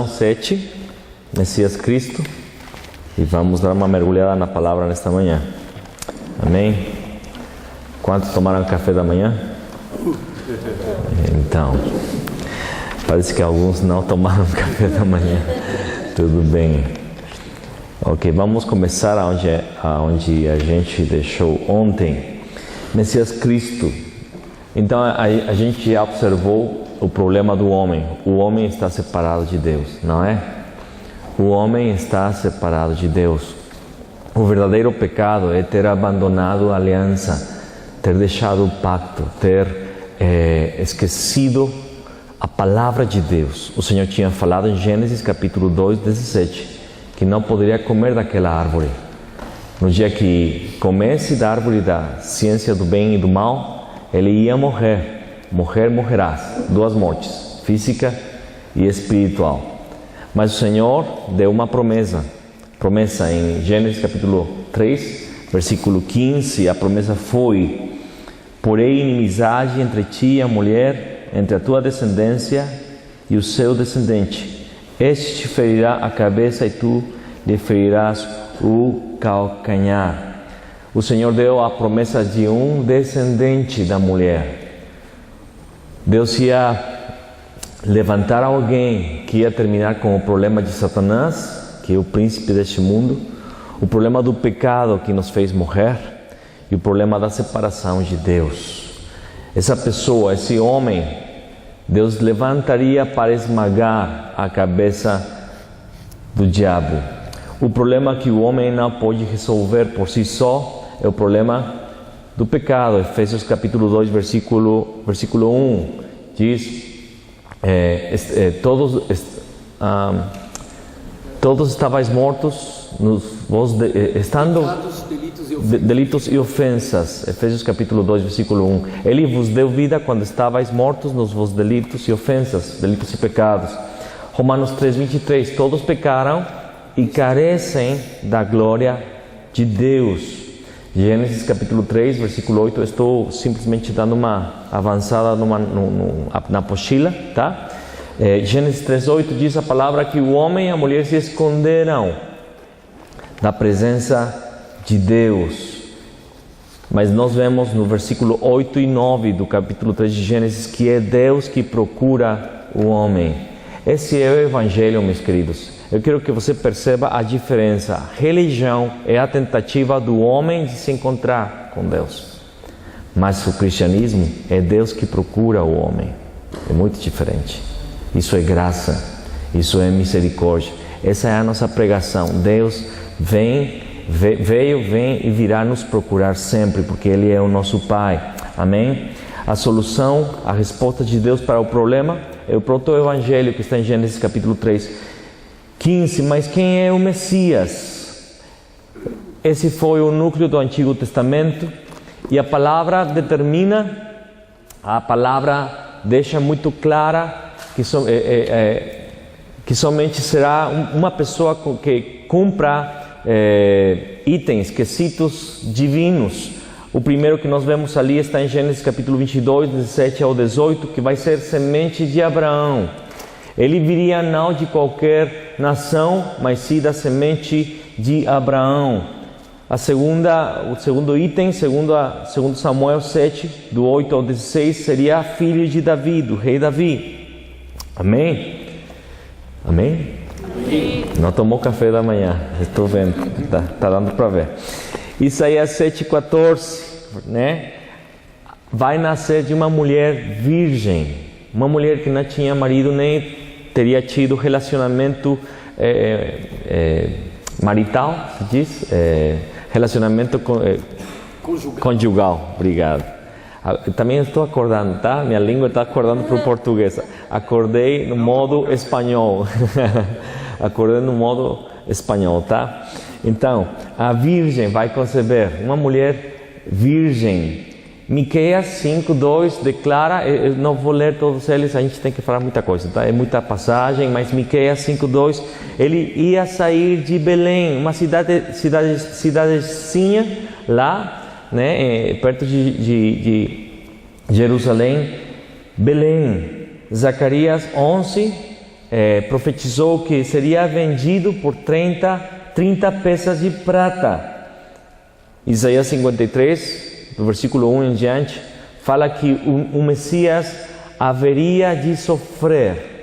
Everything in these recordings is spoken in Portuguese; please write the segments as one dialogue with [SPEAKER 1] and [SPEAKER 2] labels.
[SPEAKER 1] 7, Messias Cristo, e vamos dar uma mergulhada na palavra nesta manhã. Amém? Quantos tomaram café da manhã? Então, parece que alguns não tomaram café da manhã. Tudo bem. Ok, vamos começar onde a gente deixou ontem. Messias Cristo. Então, a gente já observou o problema do homem. O homem está separado de Deus, não é? O homem está separado de Deus. O verdadeiro pecado é ter abandonado a aliança, ter deixado o pacto, ter esquecido a palavra de Deus. O Senhor tinha falado em Gênesis capítulo 2, 17, que não poderia comer daquela árvore. No dia que comesse da árvore da ciência do bem e do mal, ele ia morrer. Morrerás, 2 mortes, física e espiritual. Mas o Senhor deu uma promessa em Gênesis capítulo 3, versículo 15, a promessa foi: porém inimizade entre ti e a mulher, entre a tua descendência e o seu descendente. Este te ferirá a cabeça e tu lhe ferirás o calcanhar. O Senhor deu a promessa de um descendente da mulher. Deus ia levantar alguém que ia terminar com o problema de Satanás, que é o príncipe deste mundo, o problema do pecado que nos fez morrer e o problema da separação de Deus. Essa pessoa, esse homem, Deus levantaria para esmagar a cabeça do diabo. O problema que o homem não pode resolver por si só é o problema do pecado. Efésios capítulo 2, versículo 1, diz: todos estáveis mortos estando delitos e ofensas. Efésios capítulo 2, versículo 1. Ele vos deu vida quando estáveis mortos nos vossos delitos e ofensas, delitos e pecados. Romanos 3, 23. Todos pecaram e carecem da glória de Deus. Gênesis capítulo 3, versículo 8, eu estou simplesmente dando uma avançada na apostila, tá? Gênesis 3, 8 diz a palavra que o homem e a mulher se esconderam da presença de Deus. Mas nós vemos no versículo 8 e 9 do capítulo 3 de Gênesis que é Deus que procura o homem. Esse é o Evangelho, meus queridos. Eu quero que você perceba a diferença. A religião é a tentativa do homem de se encontrar com Deus. Mas o cristianismo é Deus que procura o homem. É muito diferente. Isso é graça. Isso é misericórdia. Essa é a nossa pregação. Deus veio e virá nos procurar sempre, porque Ele é o nosso Pai. Amém? A solução, a resposta de Deus para o problema é o proto-evangelho que está em Gênesis capítulo 3, 15, mas quem é o Messias? Esse foi o núcleo do Antigo Testamento e a palavra determina, a palavra deixa muito clara que somente será uma pessoa que cumpra itens, quesitos divinos. O primeiro que nós vemos ali está em Gênesis capítulo 22, 17 ao 18, que vai ser semente de Abraão. Ele viria não de qualquer nação, mas sim da semente de Abraão. O segundo item, segundo Samuel 7, do 8 ao 16, seria filho de Davi, do rei Davi. Amém? Amém? Amém. Não tomou café da manhã, estou vendo, tá dando para ver. Isaías 7,14, né? Vai nascer de uma mulher virgem, uma mulher que não tinha marido nem teria tido relacionamento marital, se diz? Relacionamento conjugal. Obrigado. Também estou acordando, tá? Minha língua está acordando para o português. Acordei no modo espanhol. Acordei no modo espanhol, tá? Então, a virgem vai conceber, uma mulher virgem. Miqueias 5:2 declara, eu não vou ler todos eles, a gente tem que falar muita coisa, tá? É muita passagem, mas Miqueias 5:2, ele ia sair de Belém, uma cidadezinha lá, né, perto de Jerusalém, Belém. Zacarias 11, profetizou que seria vendido por 30 peças de prata. Isaías 53, do versículo 1 em diante, fala que o Messias haveria de sofrer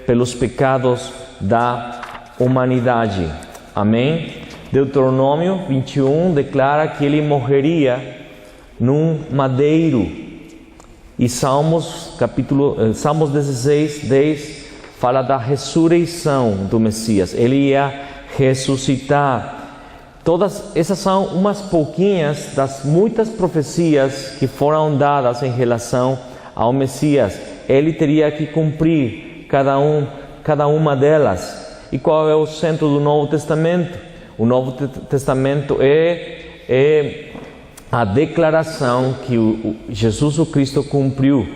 [SPEAKER 1] pelos pecados da humanidade. Amém? Deuteronômio 21 declara que ele morreria num madeiro. E Salmos 16, 10 fala da ressurreição do Messias. Ele ia ressuscitar. Todas essas são umas pouquinhas das muitas profecias que foram dadas em relação ao Messias. Ele teria que cumprir cada uma delas. E qual é o centro do Novo Testamento? O Novo Testamento é a declaração que Jesus o Cristo cumpriu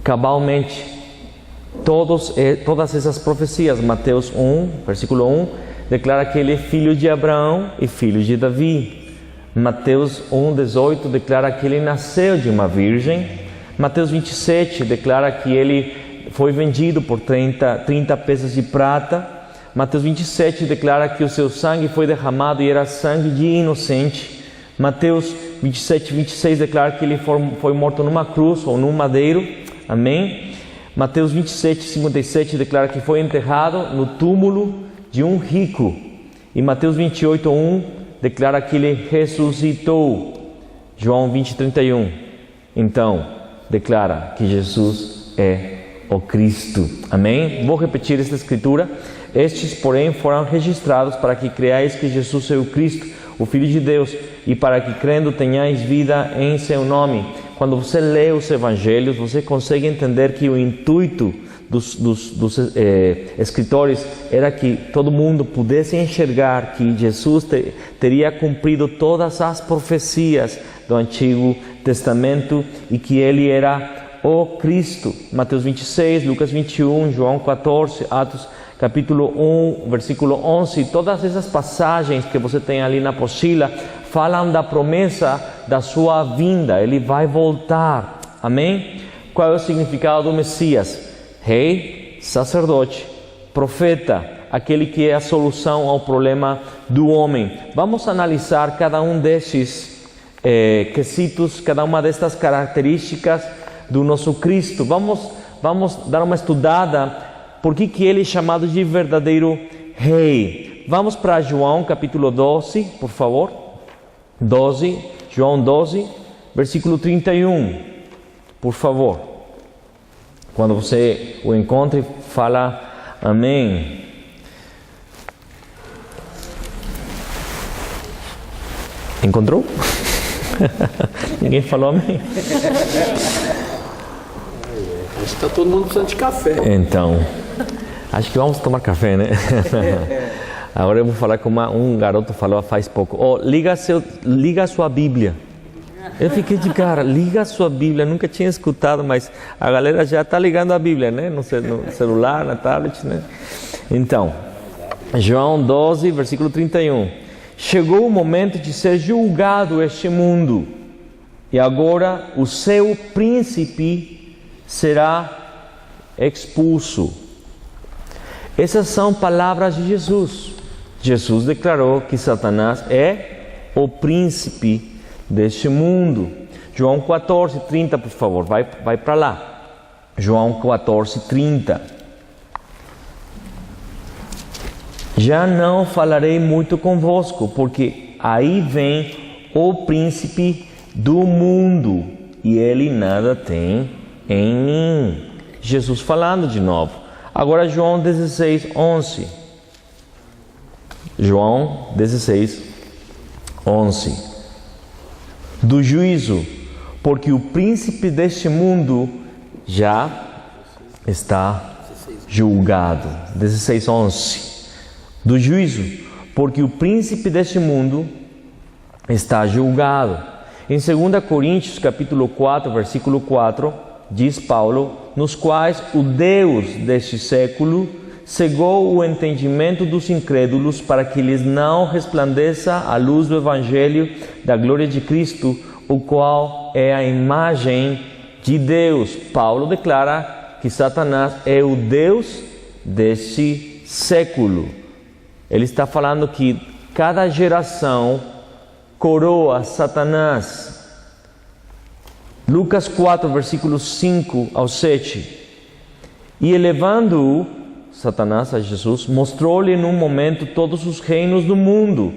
[SPEAKER 1] cabalmente todas essas profecias. Mateus 1, versículo 1, declara que ele é filho de Abraão e filho de Davi. Mateus 1, 18 declara que ele nasceu de uma virgem. Mateus 27 declara que ele foi vendido por 30 peças de prata. Mateus 27 declara que o seu sangue foi derramado e era sangue de inocente. Mateus 27, 26 declara que ele foi morto numa cruz ou num madeiro. Amém? Mateus 27, 57 declara que foi enterrado no túmulo de um rico. E Mateus 28, 1 declara que ele ressuscitou. João 20, 31. Então, declara que Jesus é o Cristo. Amém? Vou repetir esta escritura. Estes, porém, foram registrados para que creais que Jesus é o Cristo, o Filho de Deus, e para que crendo tenhais vida em seu nome. Quando você lê os evangelhos, você consegue entender que o intuito dos escritores era que todo mundo pudesse enxergar que Jesus teria cumprido todas as profecias do Antigo Testamento e que ele era o Cristo. Mateus 26, Lucas 21, João 14, Atos capítulo 1, versículo 11, todas essas passagens que você tem ali na apostila falam da promessa da sua vinda. Ele vai voltar. Amém? Qual é o significado do Messias? Rei, sacerdote, profeta, aquele que é a solução ao problema do homem. Vamos analisar cada um desses quesitos, cada uma destas características do nosso Cristo. Vamos dar uma estudada. Por que ele é chamado de verdadeiro rei? Vamos para João capítulo 12, por favor. João 12, versículo 31. Por favor. Quando você o encontre, fala amém. Encontrou? Ninguém falou amém?
[SPEAKER 2] Acho que está todo mundo precisando de café.
[SPEAKER 1] Então, acho que vamos tomar café, né? Agora eu vou falar como um garoto falou faz pouco. Liga a sua Bíblia. Eu fiquei de cara, liga a sua Bíblia. Nunca tinha escutado, mas a galera já está ligando a Bíblia, né? No celular, na tablet, né? Então, João 12, versículo 31. Chegou o momento de ser julgado este mundo, e agora o seu príncipe será expulso. Essas são palavras de Jesus. Jesus declarou que Satanás é o príncipe deste mundo. João 14, 30, por favor, vai para lá. João 14, 30. Já não falarei muito convosco, porque aí vem o príncipe do mundo, e ele nada tem em mim. Jesus falando de novo. Agora João 16, 11. João 16, 11. Do juízo, porque o príncipe deste mundo já está julgado. 16, 11. Do juízo, porque o príncipe deste mundo está julgado. Em 2 Coríntios, capítulo 4, versículo 4, diz Paulo, nos quais o Deus deste século cegou o entendimento dos incrédulos para que lhes não resplandeça a luz do Evangelho da glória de Cristo, o qual é a imagem de Deus. Paulo declara que Satanás é o Deus deste século. Ele está falando que cada geração coroa Satanás. Lucas 4, versículos 5 ao 7. E elevando-o, Satanás a Jesus, mostrou-lhe num momento todos os reinos do mundo.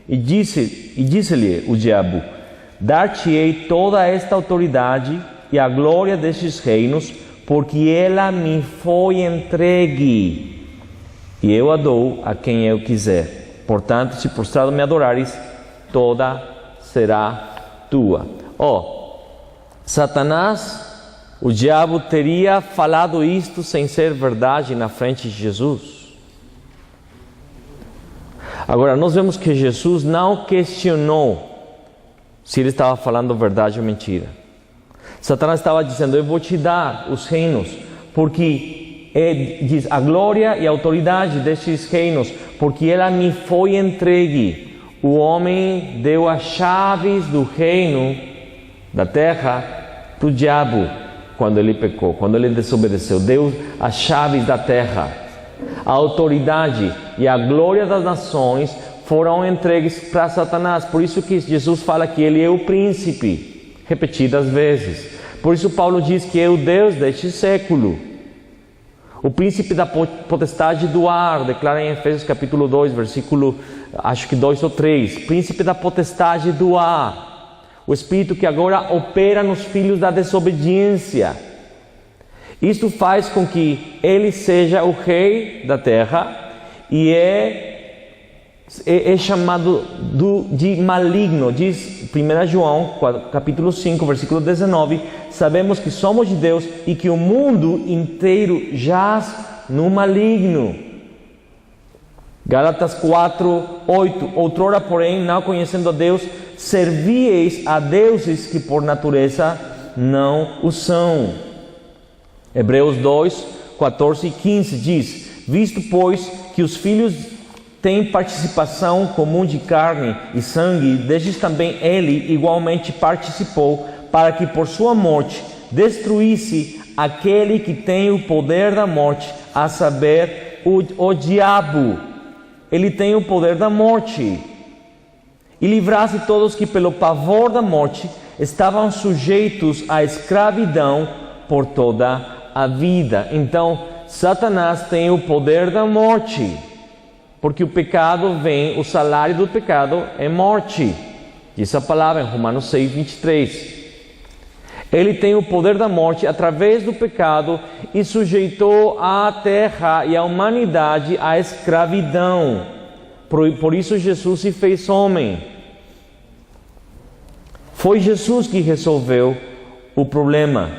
[SPEAKER 1] E disse-lhe o diabo: dar-te-ei toda esta autoridade e a glória destes reinos, porque ela me foi entregue, e eu a dou a quem eu quiser. Portanto, se prostrado me adorares, toda será tua. Satanás, o diabo, teria falado isto sem ser verdade na frente de Jesus. Agora, nós vemos que Jesus não questionou se ele estava falando verdade ou mentira. Satanás estava dizendo: eu vou te dar os reinos, porque diz a glória e a autoridade destes reinos, porque ela me foi entregue. O homem deu as chaves do reino da terra para o diabo quando ele pecou, quando ele desobedeceu. Deu as chaves da terra. A autoridade e a glória das nações foram entregues para Satanás. Por isso que Jesus fala que ele é o príncipe, repetidas vezes. Por isso Paulo diz que é o Deus deste século. O príncipe da potestade do ar, declara em Efésios capítulo 2, versículo, acho que 2 ou 3. Príncipe da potestade do ar. O espírito que agora opera nos filhos da desobediência. Isto faz com que ele seja o rei da terra e é chamado de maligno. Diz 1 João capítulo 5, versículo 19: sabemos que somos de Deus e que o mundo inteiro jaz no maligno. Gálatas 4, 8: outrora, porém, não conhecendo a Deus, servieis a deuses que por natureza não o são. Hebreus 2, 14 e 15 diz: visto, pois, que os filhos têm participação comum de carne e sangue, destes também ele igualmente participou, para que por sua morte destruísse aquele que tem o poder da morte, a saber, o diabo. Ele tem o poder da morte. E livrasse todos que pelo pavor da morte estavam sujeitos à escravidão por toda a vida. Então, Satanás tem o poder da morte, porque o pecado vem, o salário do pecado é morte. Diz a palavra em Romanos 6, 23. Ele tem o poder da morte através do pecado e sujeitou a terra e a humanidade à escravidão. Por isso Jesus se fez homem. Foi Jesus que resolveu o problema.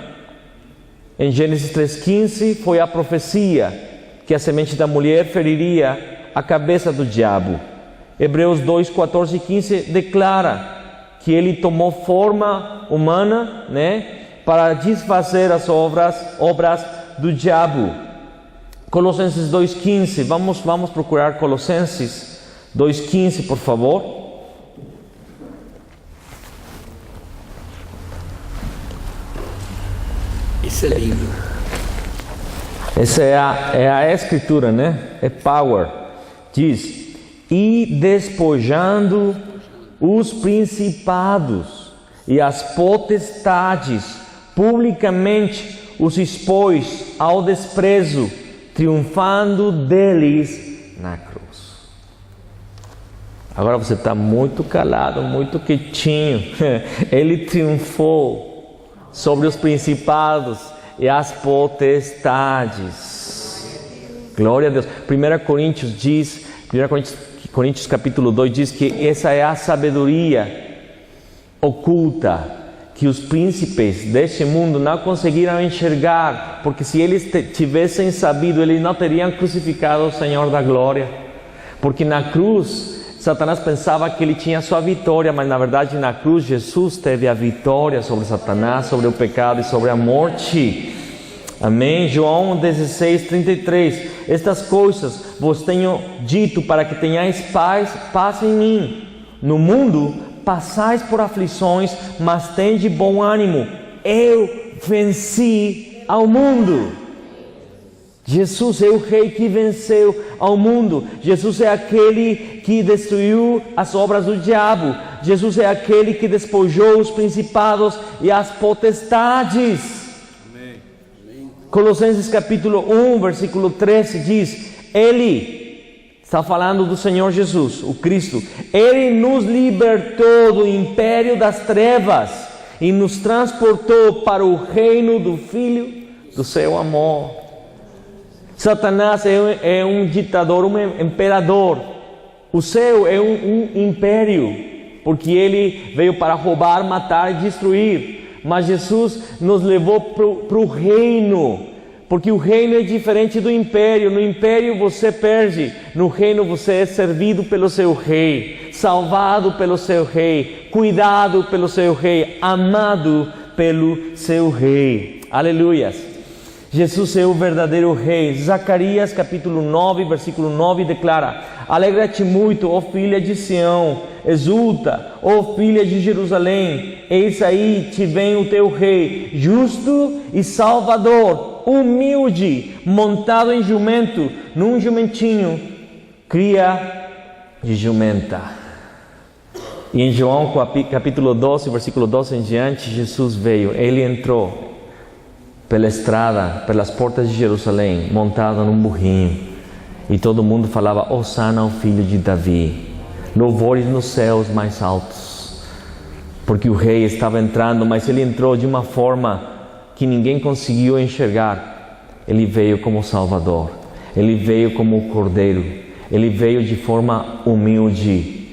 [SPEAKER 1] Em Gênesis 3,15 foi a profecia que a semente da mulher feriria a cabeça do diabo. Hebreus 2, 14 e 15 declara que ele tomou forma humana, para desfazer as obras do diabo. Colossenses 2,15, vamos procurar Colossenses 2,15, por favor.
[SPEAKER 2] Isso é lindo.
[SPEAKER 1] Essa é a escritura, é power. Diz: e despojando os principados e as potestades, publicamente os expôs ao desprezo, triunfando deles na cruz. Agora você está muito calado, muito quietinho. Ele triunfou sobre os principados e as potestades. Glória a Deus. 1 Coríntios capítulo 2 diz que essa é a sabedoria oculta que os príncipes deste mundo não conseguiram enxergar, porque se eles tivessem sabido, eles não teriam crucificado o Senhor da glória, porque na cruz Satanás pensava que ele tinha sua vitória, mas na verdade na cruz Jesus teve a vitória sobre Satanás, sobre o pecado e sobre a morte. Amém? João 16, 33. Estas coisas vos tenho dito para que tenhais paz em mim. No mundo passais por aflições, mas tende bom ânimo. Eu venci ao mundo. Jesus é o rei que venceu ao mundo. Jesus é aquele que destruiu as obras do diabo. Jesus é aquele que despojou os principados e as potestades. Amém. Colossenses capítulo 1, versículo 13 diz: Ele, está falando do Senhor Jesus, o Cristo, Ele nos libertou do império das trevas e nos transportou para o reino do Filho do seu amor. Satanás é um ditador, um imperador. O céu é um império, porque ele veio para roubar, matar e destruir. Mas Jesus nos levou para o reino, porque o reino é diferente do império. No império você perde, no reino você é servido pelo seu rei, salvado pelo seu rei, cuidado pelo seu rei, amado pelo seu rei. Aleluias! Jesus é o verdadeiro rei. Zacarias capítulo 9, versículo 9 declara: Alegra-te muito, ó filha de Sião, exulta, ó filha de Jerusalém, eis aí te vem o teu rei, justo e salvador, humilde, montado em jumento, num jumentinho, cria de jumenta. E em João capítulo 12, versículo 12 em diante, Jesus veio, Ele entrou pela estrada, pelas portas de Jerusalém, montado num burrinho, e todo mundo falava: Hosana ao filho de Davi, louvores nos céus mais altos, porque o rei estava entrando, mas ele entrou de uma forma que ninguém conseguiu enxergar. Ele veio como Salvador, ele veio como Cordeiro, ele veio de forma humilde,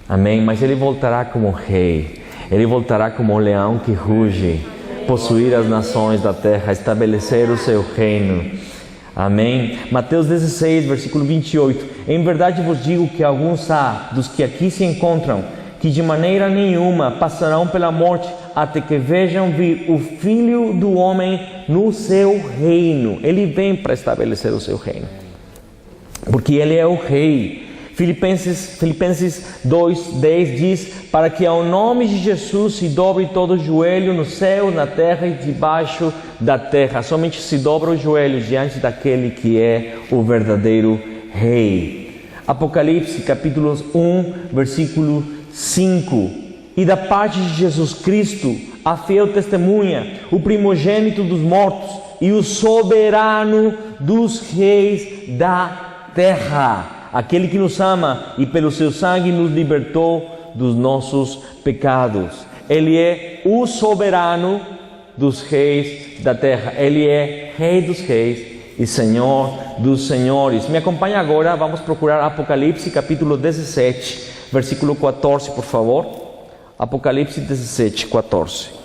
[SPEAKER 1] amém? Mas ele voltará como rei, ele voltará como um leão que ruge, possuir as nações da terra, estabelecer o seu reino. Amém? Mateus 16, versículo 28. Em verdade vos digo que alguns há dos que aqui se encontram, que de maneira nenhuma passarão pela morte, até que vejam vir o Filho do Homem no seu reino. Ele vem para estabelecer o seu reino, porque Ele é o Rei. Filipenses 2:10 diz: para que ao nome de Jesus se dobre todo o joelho no céu, na terra e debaixo da terra. Somente se dobra os joelhos diante daquele que é o verdadeiro Rei. Apocalipse capítulo 1, versículo 5. E da parte de Jesus Cristo, a fiel testemunha, o primogênito dos mortos e o soberano dos reis da terra, aquele que nos ama e pelo seu sangue nos libertou dos nossos pecados. Ele é o soberano dos reis da terra. Ele é Rei dos reis e Senhor dos senhores. Me acompanha agora, vamos procurar Apocalipse capítulo 17, versículo 14, por favor. Apocalipse 17, 14.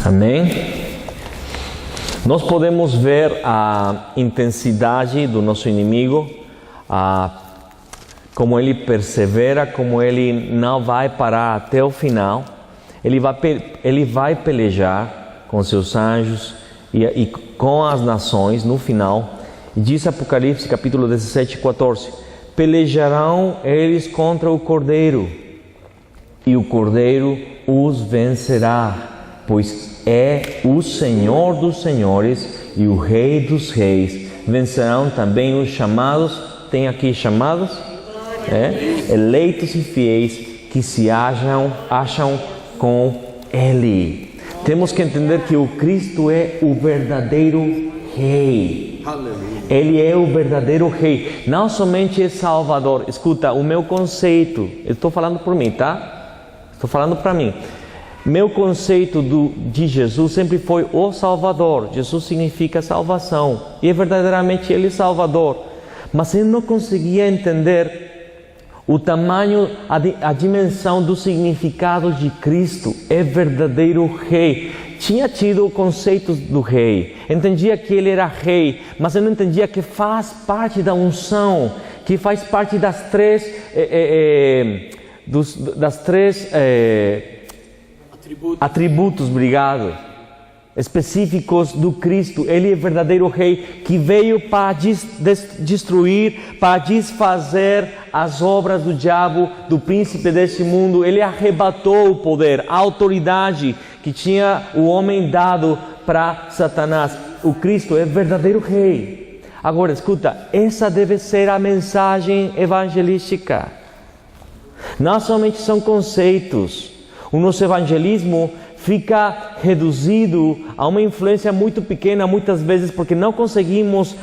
[SPEAKER 1] Amém? Nós podemos ver a intensidade do nosso inimigo, como ele persevera, como ele não vai parar até o final. Ele vai pelejar com seus anjos e com as nações no final. E diz Apocalipse capítulo 17, 14: pelejarão eles contra o Cordeiro, e o Cordeiro os vencerá, pois é o Senhor dos senhores e o Rei dos reis. Vencerão também os chamados, tem aqui chamados, eleitos e fiéis que se acham com Ele. Temos que entender que o Cristo é o verdadeiro Rei. Ele é o verdadeiro Rei, não somente é Salvador. Escuta, o meu conceito, eu estou falando por mim, tá? Estou falando para mim. Meu conceito de Jesus sempre foi o Salvador. Jesus significa salvação, e é verdadeiramente Ele Salvador. Mas eu não conseguia entender o tamanho, a dimensão do significado de Cristo. É verdadeiro Rei. Tinha tido o conceito do Rei, entendia que Ele era Rei, mas eu não entendia que faz parte da unção, que faz parte das três atributos, obrigado. específicos do Cristo. Ele é verdadeiro rei que veio para destruir, para desfazer as obras do diabo, do príncipe deste mundo. Ele arrebatou o poder, a autoridade que tinha o homem dado para Satanás. O Cristo é verdadeiro rei. Agora, escuta, essa deve ser a mensagem evangelística. Não somente são conceitos. O nosso evangelismo fica reduzido a uma influência muito pequena, muitas vezes, porque não conseguimos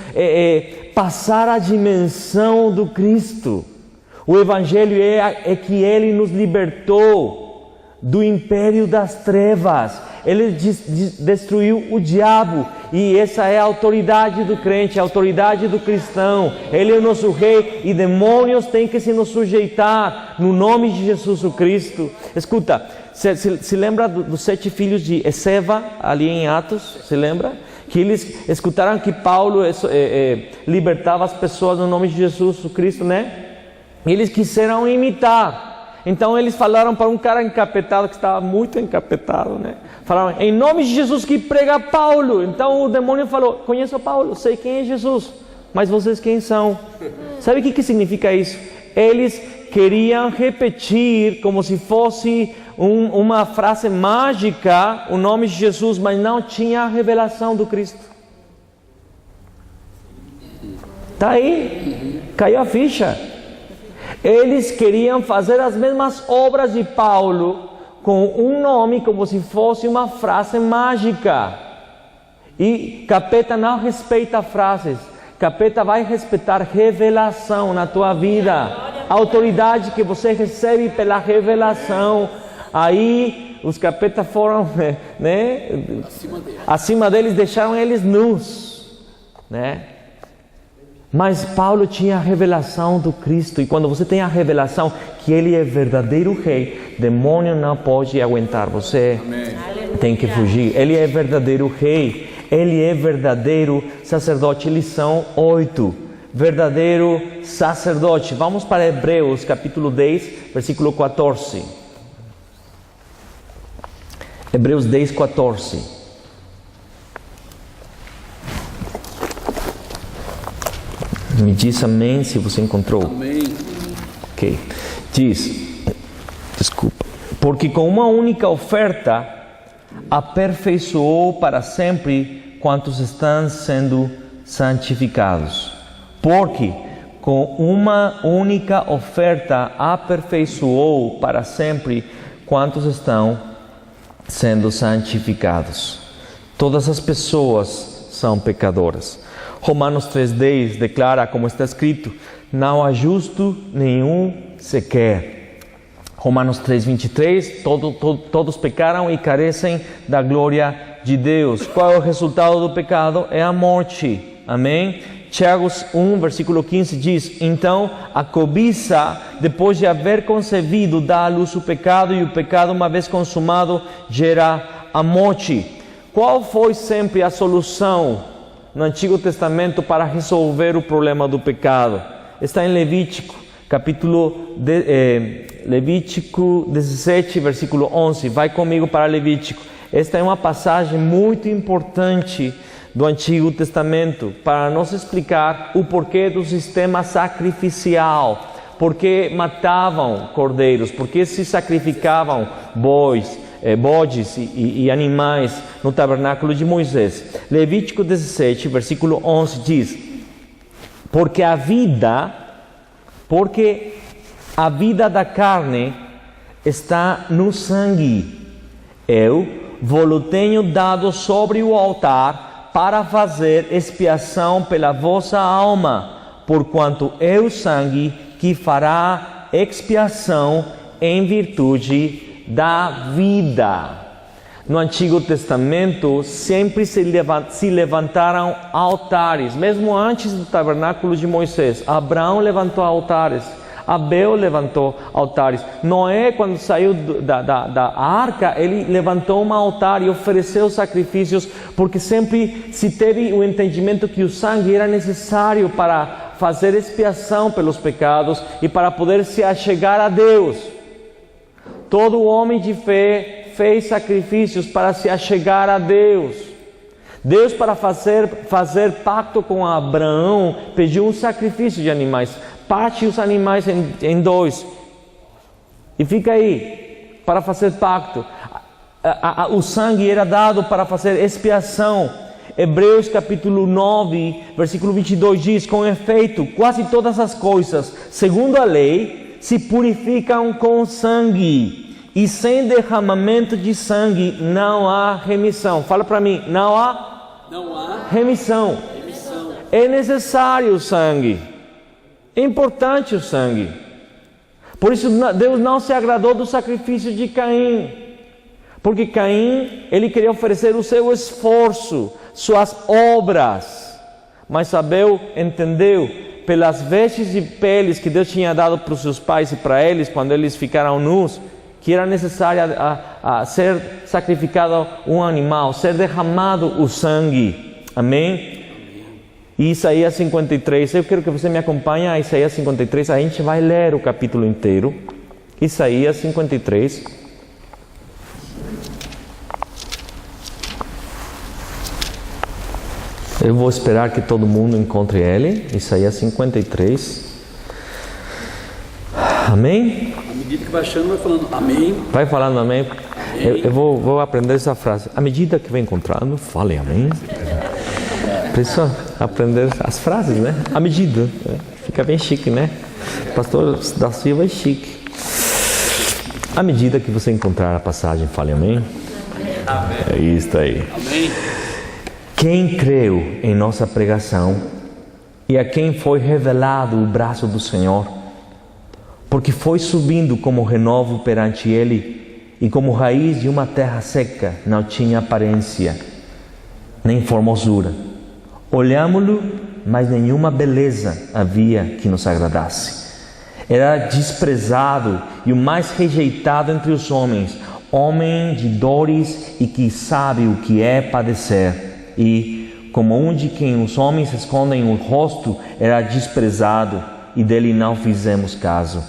[SPEAKER 1] passar a dimensão do Cristo. O Evangelho é que Ele nos libertou do império das trevas. Ele destruiu o diabo, e essa é a autoridade do crente, a autoridade do cristão. Ele é o nosso rei, e demônios têm que se nos sujeitar no nome de Jesus o Cristo. Escuta, se lembra dos 7 filhos de Esceva, ali em Atos? Se lembra? Que eles escutaram que Paulo libertava as pessoas no nome de Jesus o Cristo, né? E eles quiseram imitar. Então eles falaram para um cara encapetado, que estava muito encapetado, né? Falaram, em nome de Jesus que prega Paulo. Então o demônio falou, conheço Paulo, sei quem é Jesus, mas vocês quem são? Sabe o que significa isso? Eles queriam repetir como se fosse uma frase mágica o nome de Jesus, mas não tinha a revelação do Cristo. Está aí, caiu a ficha. Eles queriam fazer as mesmas obras de Paulo com um nome como se fosse uma frase mágica. E capeta não respeita frases. Capeta vai respeitar revelação na tua vida. A autoridade que você recebe pela revelação. Aí os capetas foram, né? Acima deles, deixaram eles nus, né? Mas Paulo tinha a revelação do Cristo, e quando você tem a revelação que Ele é verdadeiro rei, demônio não pode aguentar você. Amém. Tem que fugir. Ele é verdadeiro rei, Ele é verdadeiro sacerdote. Lição 8, verdadeiro sacerdote. Vamos para Hebreus capítulo 10, versículo 14. Hebreus 10, 14. Me diz amém se você encontrou.
[SPEAKER 2] Amém.
[SPEAKER 1] Ok. Diz, desculpa. Porque com uma única oferta aperfeiçoou para sempre quantos estão sendo santificados. Porque com uma única oferta aperfeiçoou para sempre quantos estão sendo santificados. Todas as pessoas são pecadoras. Romanos 3,10 declara, como está escrito, não há justo nenhum sequer. Romanos 3,23, todos pecaram e carecem da glória de Deus. Qual é o resultado do pecado? É a morte. Amém? Tiago 1, versículo 15 diz, então a cobiça, depois de haver concebido, dá à luz o pecado, e o pecado, uma vez consumado, gera a morte. Qual foi sempre a solução no Antigo Testamento para resolver o problema do pecado? Está em Levítico, Levítico 17, versículo 11. Vai comigo para Levítico. Esta é uma passagem muito importante do Antigo Testamento para nos explicar o porquê do sistema sacrificial, porque matavam cordeiros, porque se sacrificavam bodes e animais no tabernáculo de Moisés. Levítico 17, versículo 11 diz, porque a vida da carne está no sangue. Eu vou-lo tenho dado sobre o altar para fazer expiação pela vossa alma, porquanto é o sangue que fará expiação em virtude da vida. No Antigo Testamento sempre se levantaram altares, mesmo antes do tabernáculo de Moisés. Abraão levantou altares, Abel levantou altares. Noé, quando saiu da arca, ele levantou um altar e ofereceu sacrifícios, porque sempre se teve o entendimento que o sangue era necessário para fazer expiação pelos pecados e para poder se achegar a Deus. Todo homem de fé fez sacrifícios para se achegar a Deus. Deus, para fazer pacto com Abraão, pediu um sacrifício de animais. Parte os animais em dois e fica aí para fazer pacto. O sangue era dado para fazer expiação. Hebreus capítulo 9, versículo 22 diz: com efeito, quase todas as coisas, segundo a lei, se purificam com sangue, e sem derramamento de sangue não há remissão. Fala para mim, não há remissão. É necessário o sangue, é importante o sangue. Por isso Deus não se agradou do sacrifício de Caim, porque Caim, ele queria oferecer o seu esforço, suas obras, mas Abel entendeu pelas vestes de peles que Deus tinha dado para os seus pais e para eles, quando eles ficaram nus, que era necessário ser sacrificado um animal, ser derramado o sangue. Amém? E Isaías 53, eu quero que você me acompanhe a Isaías 53, a gente vai ler o capítulo inteiro. Isaías 53. Eu vou esperar que todo mundo encontre ele. Isaías 53. Amém?
[SPEAKER 2] À medida que vai achando, vai falando amém.
[SPEAKER 1] Vai falando amém. Eu vou aprender essa frase. À medida que vai encontrando, fale amém. Precisa aprender as frases, né? À medida. Fica bem chique, né? Pastor da Silva é chique. À medida que você encontrar a passagem, fale amém.
[SPEAKER 2] Amém.
[SPEAKER 1] É isso aí.
[SPEAKER 2] Amém.
[SPEAKER 1] Quem creu em nossa pregação e a quem foi revelado o braço do Senhor, porque foi subindo como renovo perante Ele, e como raiz de uma terra seca, não tinha aparência, nem formosura. Olhámo-lo, mas nenhuma beleza havia que nos agradasse. Era desprezado e o mais rejeitado entre os homens, homem de dores e que sabe o que é padecer. E, como um de quem os homens escondem o rosto, era desprezado, e dele não fizemos caso.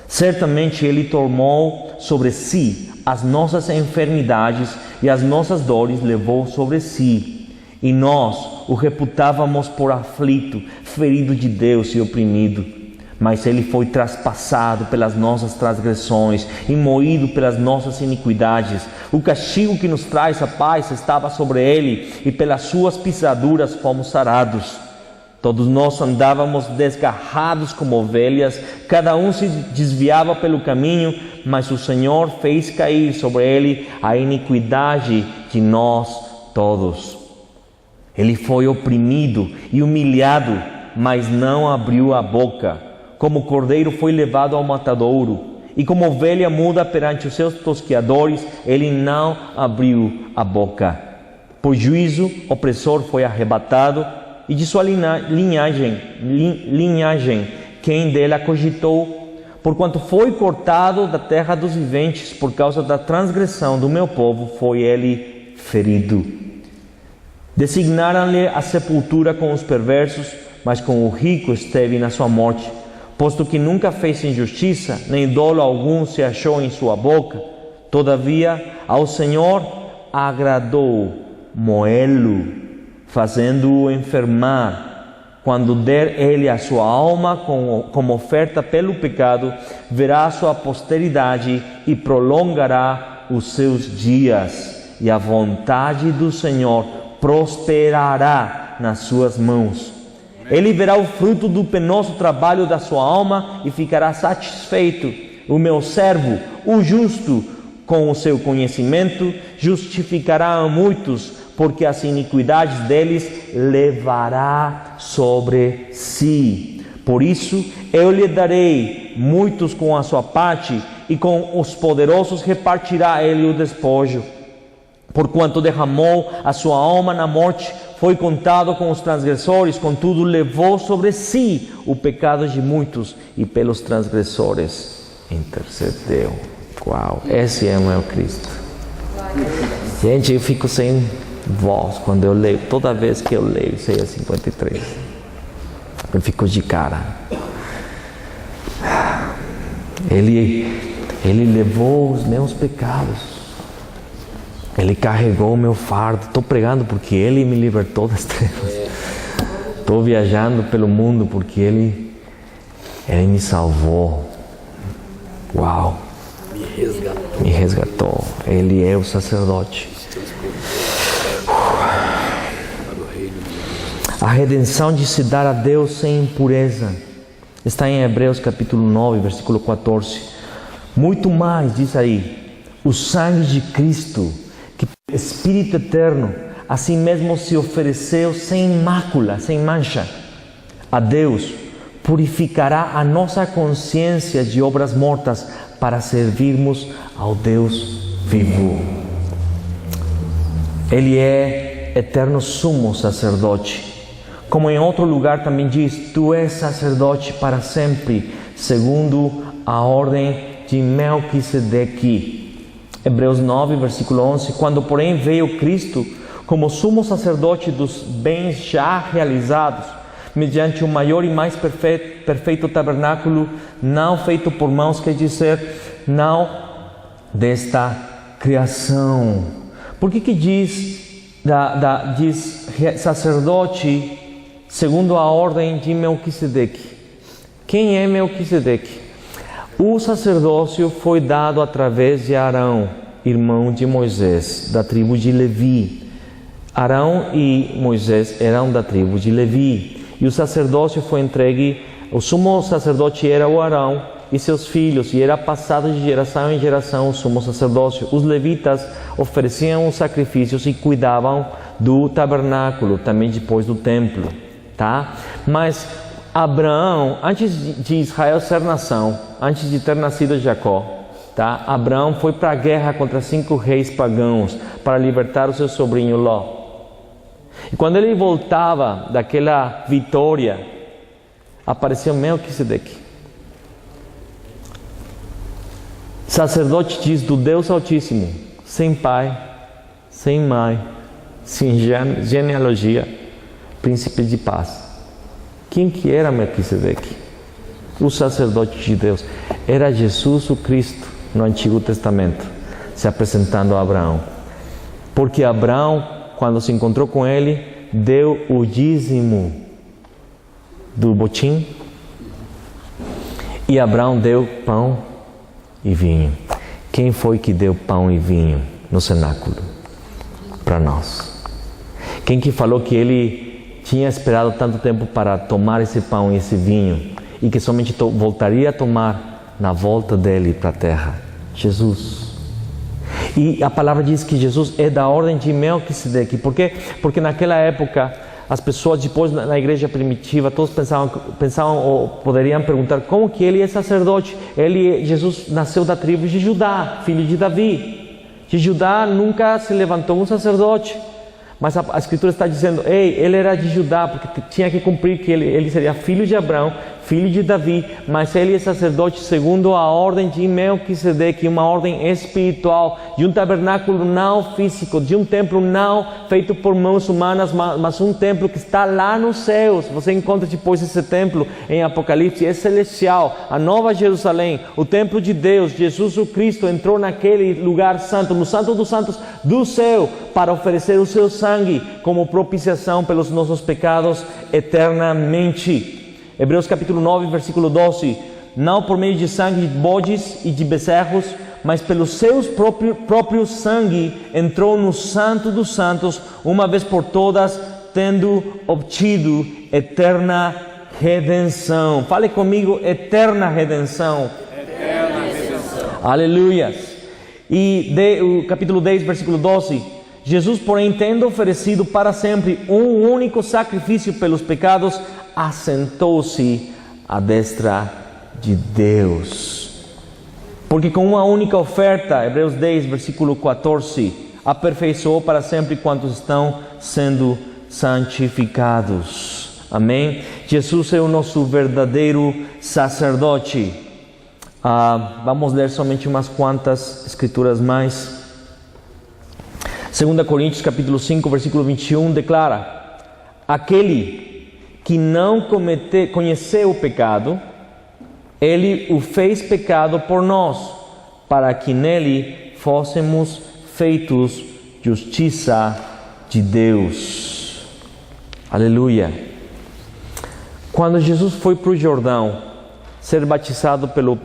[SPEAKER 1] Certamente Ele tomou sobre si as nossas enfermidades, e as nossas dores levou sobre si. E nós o reputávamos por aflito, ferido de Deus e oprimido. Mas Ele foi traspassado pelas nossas transgressões e moído pelas nossas iniquidades. O castigo que nos traz a paz estava sobre Ele, e pelas suas pisaduras fomos sarados. Todos nós andávamos desgarrados como ovelhas, cada um se desviava pelo caminho, mas o Senhor fez cair sobre Ele a iniquidade de nós todos. Ele foi oprimido e humilhado, mas não abriu a boca. Como cordeiro foi levado ao matadouro, e como ovelha muda perante os seus tosqueadores, Ele não abriu a boca. Por juízo, opressor foi arrebatado, e de sua linhagem, quem dela cogitou? Porquanto foi cortado da terra dos viventes, por causa da transgressão do meu povo, foi Ele ferido. Designaram-lhe a sepultura com os perversos, mas com o rico esteve na sua morte. Posto que nunca fez injustiça, nem dolo algum se achou em sua boca, todavia ao Senhor agradou moê-lo, fazendo-o enfermar. Quando der Ele a sua alma como oferta pelo pecado, verá a sua posteridade e prolongará os seus dias, e a vontade do Senhor prosperará nas suas mãos. Ele verá o fruto do penoso trabalho da sua alma e ficará satisfeito. O meu servo, o justo, com o seu conhecimento, justificará a muitos, porque as iniquidades deles levará sobre si. Por isso, eu lhe darei muitos com a sua parte, e com os poderosos repartirá ele o despojo. Porquanto derramou a sua alma na morte, foi contado com os transgressores, contudo levou sobre si o pecado de muitos, e pelos transgressores intercedeu. Uau, esse é o meu Cristo. Gente, eu fico sem voz quando eu leio, toda vez que eu leio Isaías 53. Eu fico de cara. Ele levou os meus pecados. Ele carregou o meu fardo. Estou pregando porque Ele me libertou das trevas. Estou viajando pelo mundo porque Ele me salvou. Uau! Me resgatou. Ele é o sacerdote. A redenção de se dar a Deus sem impureza está em Hebreus capítulo 9, versículo 14. Muito mais, diz aí, o sangue de Cristo, que é Espírito eterno, assim mesmo se ofereceu sem mácula, sem mancha, a Deus, purificará a nossa consciência de obras mortas para servirmos ao Deus vivo. Ele é eterno sumo sacerdote. Como em outro lugar também diz, tu és sacerdote para sempre, segundo a ordem de Melquisedeque. Hebreus 9, versículo 11. Quando porém veio Cristo como sumo sacerdote dos bens já realizados, mediante o maior e mais perfeito tabernáculo, não feito por mãos, quer dizer, não desta criação. Por que diz sacerdote segundo a ordem de Melquisedeque? Quem é Melquisedeque? O sacerdócio foi dado através de Arão, irmão de Moisés, da tribo de Levi. Arão e Moisés eram da tribo de Levi. E o sacerdócio foi entregue, o sumo sacerdote era o Arão e seus filhos, e era passado de geração em geração o sumo sacerdócio. Os levitas ofereciam os sacrifícios e cuidavam do tabernáculo, também depois do templo, tá? Mas Abraão, antes de Israel ser nação, antes de ter nascido Jacó, tá? Abraão foi para a guerra contra 5 reis pagãos para libertar o seu sobrinho Ló. E quando ele voltava daquela vitória, apareceu Melquisedeque, sacerdote, diz, do Deus Altíssimo, sem pai, sem mãe, sem genealogia, príncipe de paz. Quem que era Melquisedeque? O sacerdote de Deus. Era Jesus o Cristo no Antigo Testamento, se apresentando a Abraão. Porque Abraão, quando se encontrou com ele, deu o dízimo do botim, e Abraão deu pão e vinho. Quem foi que deu pão e vinho no cenáculo? Para nós. Quem que falou que ele tinha esperado tanto tempo para tomar esse pão e esse vinho, e que somente voltaria a tomar na volta dele para a terra? Jesus. E a palavra diz que Jesus é da ordem de Melquisedeque. Por quê? Porque naquela época as pessoas, depois na igreja primitiva, todos pensavam ou poderiam perguntar como que ele é sacerdote. Jesus nasceu da tribo de Judá, filho de Davi. De Judá nunca se levantou um sacerdote. Mas a Escritura está dizendo, ele era de Judá, porque tinha que cumprir que ele seria filho de Abraão, filho de Davi, mas ele é sacerdote segundo a ordem de Melquisedeque, uma ordem espiritual, de um tabernáculo não físico, de um templo não feito por mãos humanas, mas um templo que está lá nos céus. Você encontra depois esse templo em Apocalipse, é celestial, a Nova Jerusalém, o templo de Deus. Jesus o Cristo entrou naquele lugar santo, no Santo dos Santos do céu, para oferecer o seu sangue como propiciação pelos nossos pecados eternamente. Hebreus capítulo 9, versículo 12. Não por meio de sangue de bodes e de bezerros, mas pelo seu próprio sangue entrou no Santo dos Santos, uma vez por todas, tendo obtido eterna redenção. Fale comigo, eterna redenção. Eterna redenção. Aleluias. E o capítulo 10, versículo 12. Jesus, porém, tendo oferecido para sempre um único sacrifício pelos pecados, assentou-se à destra de Deus. Porque com uma única oferta, Hebreus 10, versículo 14, aperfeiçoou para sempre quantos estão sendo santificados. Amém? Jesus é o nosso verdadeiro sacerdote. Vamos ler somente umas quantas escrituras mais. 2 Coríntios capítulo 5, versículo 21 declara: aquele que não conheceu o pecado, ele o fez pecado por nós, para que nele fôssemos feitos justiça de Deus. Aleluia. Quando Jesus foi para o Jordão ser batizado pelo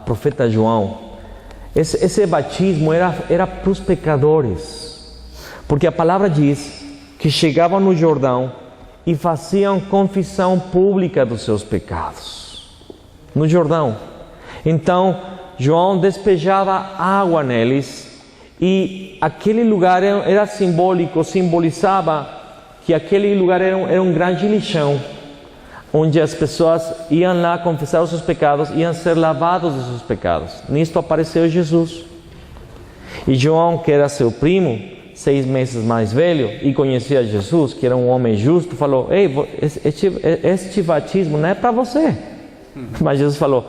[SPEAKER 1] profeta João, esse batismo era para os pecadores, porque a palavra diz que chegavam no Jordão e faziam confissão pública dos seus pecados no Jordão. Então João despejava água neles, e aquele lugar era simbólico, simbolizava que aquele lugar era um grande lixão, onde as pessoas iam lá confessar os seus pecados, iam ser lavados dos seus pecados. Nisto apareceu Jesus. E João, que era seu primo, 6 meses mais velho, e conhecia Jesus, que era um homem justo, falou: ei, este batismo não é para você. Mas Jesus falou: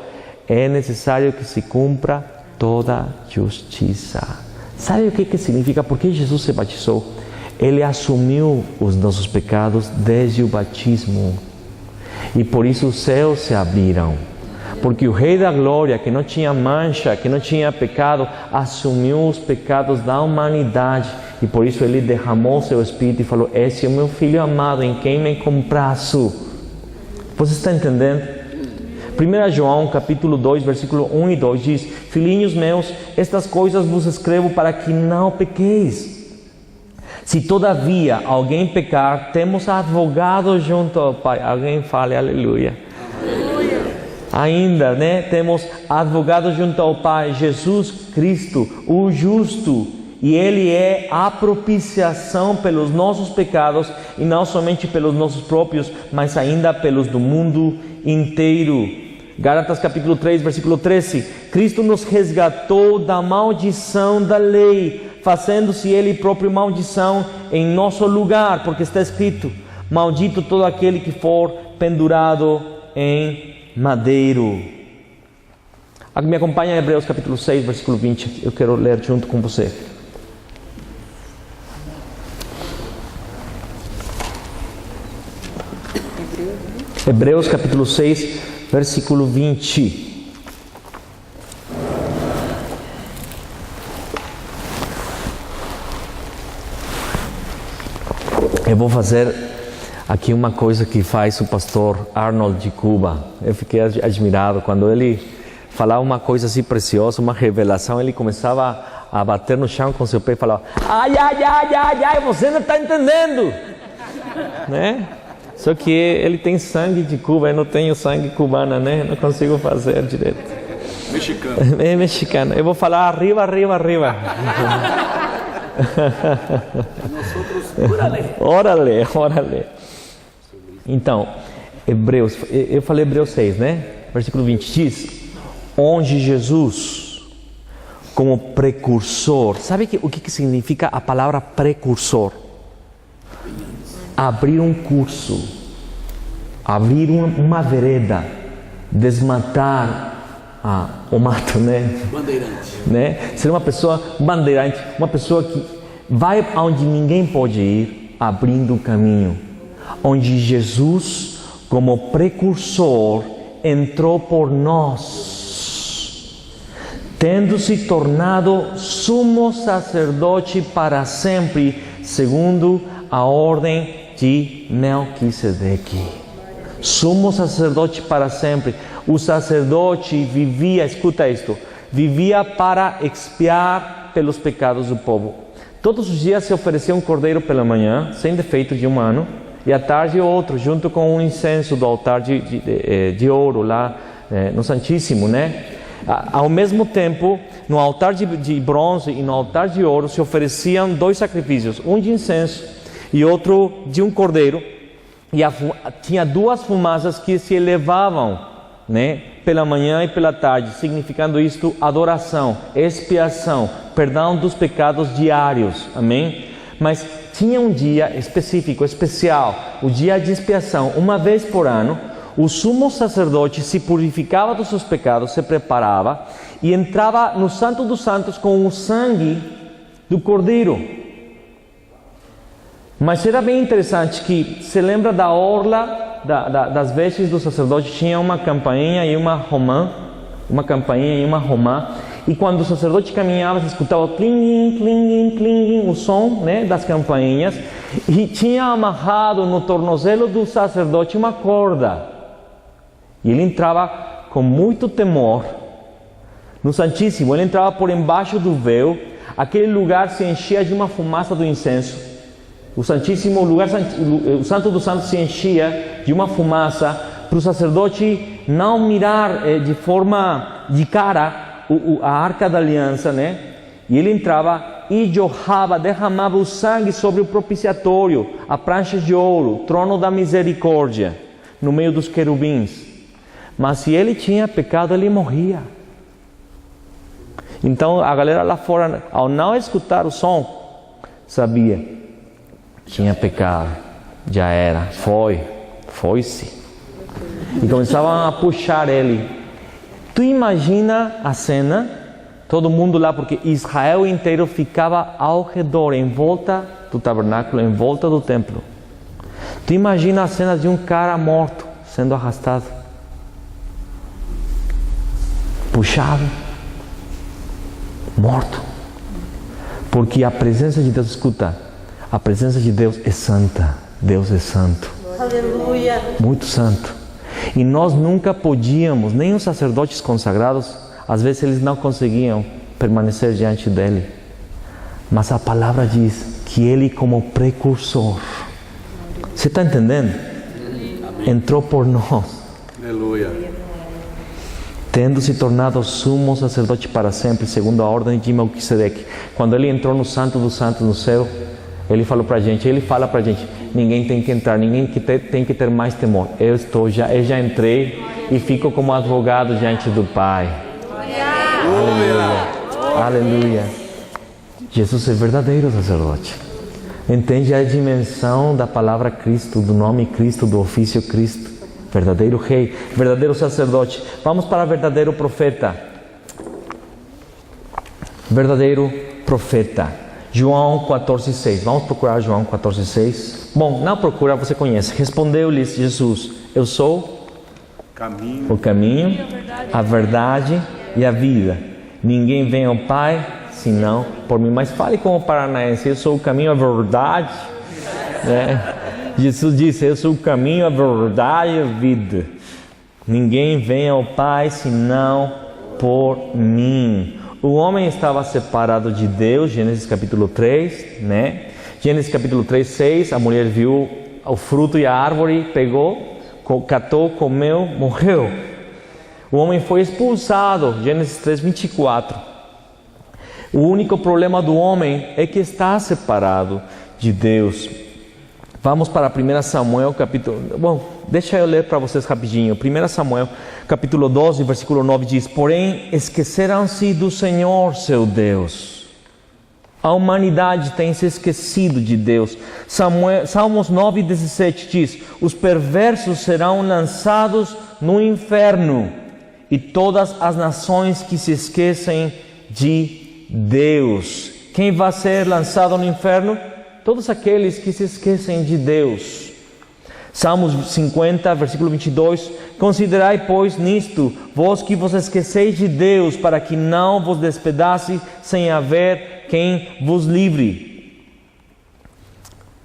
[SPEAKER 1] é necessário que se cumpra toda justiça. Sabe o que significa? Por que Jesus se batizou? Ele assumiu os nossos pecados desde o batismo. E por isso os céus se abriram. Porque o Rei da Glória, que não tinha mancha, que não tinha pecado, assumiu os pecados da humanidade. E por isso Ele derramou seu Espírito e falou: esse é o meu Filho amado, em quem me comprazo. Você está entendendo? 1 João capítulo 2, versículo 1 e 2 diz: filhinhos meus, estas coisas vos escrevo para que não pequeis. Se todavia alguém pecar, temos advogado junto ao Pai. Alguém fale aleluia. Aleluia. Ainda, temos advogado junto ao Pai, Jesus Cristo, o justo. E Ele é a propiciação pelos nossos pecados, e não somente pelos nossos próprios, mas ainda pelos do mundo inteiro. Gálatas capítulo 3, versículo 13. Cristo nos resgatou da maldição da lei, fazendo-se Ele próprio maldição em nosso lugar, porque está escrito: maldito todo aquele que for pendurado em madeiro. Me acompanha em Hebreus capítulo 6, versículo 20. Eu quero ler junto com você. Hebreus capítulo 6, versículo 20. Eu vou fazer aqui uma coisa que faz o pastor Arnold de Cuba. Eu fiquei admirado quando ele falava uma coisa assim preciosa, uma revelação. Ele começava a bater no chão com seu pé e falava: ai, ai, ai, ai, ai, você não está entendendo, Só que ele tem sangue de Cuba, eu não tenho sangue cubano, Não consigo fazer direito.
[SPEAKER 2] Mexicano.
[SPEAKER 1] É mexicano. Eu vou falar arriba, arriba, arriba. Órale. Então, Hebreus, eu falei Hebreus 6, Versículo 20 diz: onde Jesus, como precursor, sabe o que significa a palavra precursor? Abrir um curso, abrir uma vereda, desmatar o mato,
[SPEAKER 2] Bandeirante.
[SPEAKER 1] Ser uma pessoa bandeirante, uma pessoa que vai aonde ninguém pode ir, abrindo o caminho. Onde Jesus, como precursor, entrou por nós, tendo se tornado sumo sacerdote para sempre, segundo a ordem de Melquisedeque. Sumo sacerdote para sempre. O sacerdote vivia, escuta isto, vivia para expiar pelos pecados do povo. Todos os dias se oferecia um cordeiro pela manhã, sem defeito, de um ano, e à tarde outro, junto com um incenso do altar de ouro lá no Santíssimo, Ao mesmo tempo, no altar de bronze e no altar de ouro se ofereciam 2 sacrifícios, um de incenso e outro de um cordeiro, e tinha 2 fumaças que se elevavam, pela manhã e pela tarde, significando isto adoração, expiação, perdão dos pecados diários, amém? Mas tinha um dia específico, especial, o dia de expiação. Uma vez por ano, o sumo sacerdote se purificava dos seus pecados, se preparava e entrava no Santo dos Santos com o sangue do cordeiro. Mas era bem interessante que, se lembra da orla das vestes do sacerdote, tinha uma campainha e uma romã, E quando o sacerdote caminhava, se escutava clinguim, clinguim, clinguim, o som, né, das campainhas. E tinha amarrado no tornozelo do sacerdote uma corda. E ele entrava com muito temor no Santíssimo. Ele entrava por embaixo do véu. Aquele lugar se enchia de uma fumaça do incenso. O Santíssimo, o Santo dos Santos se enchia de uma fumaça para o sacerdote não mirar de forma de cara a Arca da Aliança, né? E ele entrava e jorrava, derramava o sangue sobre o propiciatório, a prancha de ouro, o trono da misericórdia, no meio dos querubins. Mas se ele tinha pecado, ele morria. Então a galera lá fora, ao não escutar o som, sabia, tinha pecado, já era, foi-se. E começavam a puxar ele. Tu imagina a cena, todo mundo lá, porque Israel inteiro ficava ao redor, em volta do tabernáculo, em volta do templo. Tu imagina a cena de um cara morto, sendo arrastado, puxado, morto. Porque a presença de Deus, escuta, a presença de Deus é santa. Deus é santo.
[SPEAKER 3] Aleluia.
[SPEAKER 1] Muito santo. E nós nunca podíamos, nem os sacerdotes consagrados, às vezes eles não conseguiam permanecer diante dele. Mas a palavra diz que ele, como precursor, você está entendendo? Entrou por nós.
[SPEAKER 2] Aleluia.
[SPEAKER 1] Tendo se tornado sumo sacerdote para sempre, segundo a ordem de Melquisedeque. Quando ele entrou no Santo dos Santos no céu, ele fala para a gente, ninguém tem que entrar, ninguém tem que ter mais temor. Eu já entrei e fico como advogado diante do Pai. Aleluia. Aleluia. Jesus é verdadeiro sacerdote. Entende a dimensão da palavra Cristo, do nome Cristo, do ofício Cristo. Verdadeiro rei, verdadeiro sacerdote. Vamos para o verdadeiro profeta. Verdadeiro profeta. João 14,6. Vamos procurar João 14,6. Bom, não procura, você conhece. Respondeu-lhes Jesus: eu sou o caminho, a verdade e a vida. Ninguém vem ao Pai senão por mim. Mas fale como paranaense: eu sou o caminho, a verdade. Jesus disse: eu sou o caminho, a verdade e a vida. Ninguém vem ao Pai senão por mim. O homem estava separado de Deus, Gênesis capítulo 3, né? Gênesis capítulo 3, 6, a mulher viu o fruto e a árvore, pegou, catou, comeu, morreu. O homem foi expulsado, Gênesis 3, 24. O único problema do homem é que está separado de Deus. Vamos para 1 Samuel capítulo... Bom, deixa eu ler para vocês rapidinho. 1 Samuel capítulo 12, versículo 9 diz: porém, esqueceram-se do Senhor seu Deus. A humanidade tem se esquecido de Deus. Salmos 9, 17 diz: os perversos serão lançados no inferno, e todas as nações que se esquecem de Deus. Quem vai ser lançado no inferno? Todos aqueles que se esquecem de Deus. Salmos 50, versículo 22. Considerai, pois, nisto, vós que vos esqueceis de Deus, para que não vos despedace sem haver quem vos livre.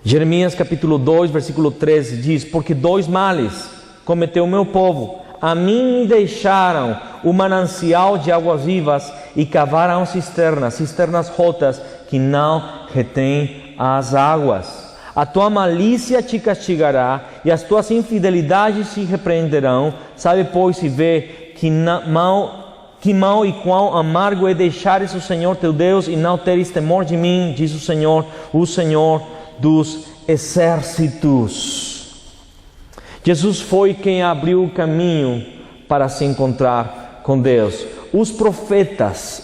[SPEAKER 1] Jeremias capítulo 2, versículo 13 diz: porque dois males cometeu o meu povo. A mim me deixaram o manancial de águas vivas e cavaram cisternas rotas que não retêm as águas. A tua malícia te castigará e as tuas infidelidades te repreenderão. Sabe, pois, se vê que mal e quão amargo é deixares o Senhor teu Deus e não teres temor de mim, diz o Senhor dos exércitos. Jesus foi quem abriu o caminho para se encontrar com Deus. Os profetas,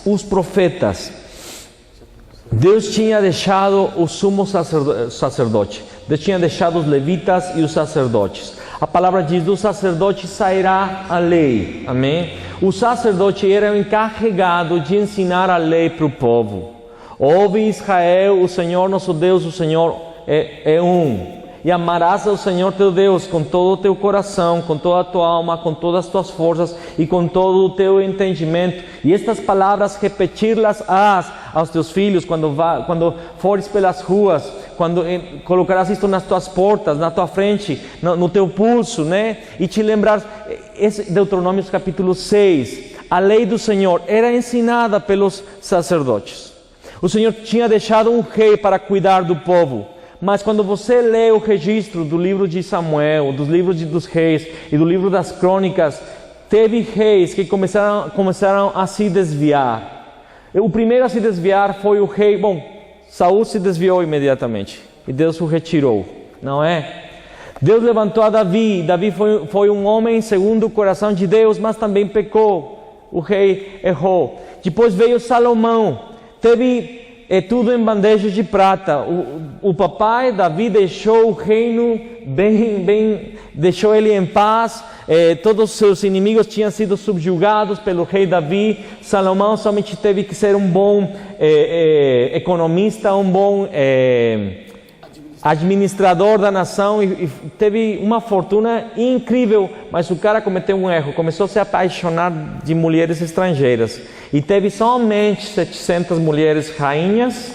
[SPEAKER 1] Deus tinha deixado o sumo sacerdote. Deus tinha deixado os levitas e os sacerdotes. A palavra diz: do sacerdote sairá a lei. Amém? O sacerdote era o encarregado de ensinar a lei para o povo. Ouve, Israel, o Senhor nosso Deus, o Senhor é um. e amarás ao Senhor teu Deus com todo o teu coração, com toda a tua alma, com todas as tuas forças e com todo o teu entendimento. E estas palavras repetir-las-ás aos teus filhos quando fores pelas ruas, quando colocarás isto nas tuas portas, na tua frente, no teu pulso, né? E te lembrar, esse Deuteronômio capítulo 6, a lei do Senhor era ensinada pelos sacerdotes. O Senhor tinha deixado um rei para cuidar do povo. Mas quando você lê o registro do livro de Samuel, dos livros dos reis e do livro das crônicas, teve reis que começaram a se desviar. O primeiro a se desviar foi o rei. Saul se desviou imediatamente e Deus o retirou, não é? Deus levantou a Davi. Davi foi um homem segundo o coração de Deus, mas também pecou. O rei errou. Depois veio Salomão. Teve tudo em bandejas de prata. O papai, Davi, deixou o reino deixou ele em paz. Todos os seus inimigos tinham sido subjugados pelo rei Davi. Salomão somente teve que ser um bom economista, um bom administrador da nação e teve uma fortuna incrível, mas o cara cometeu um erro, começou a se apaixonar de mulheres estrangeiras e teve somente 700 mulheres rainhas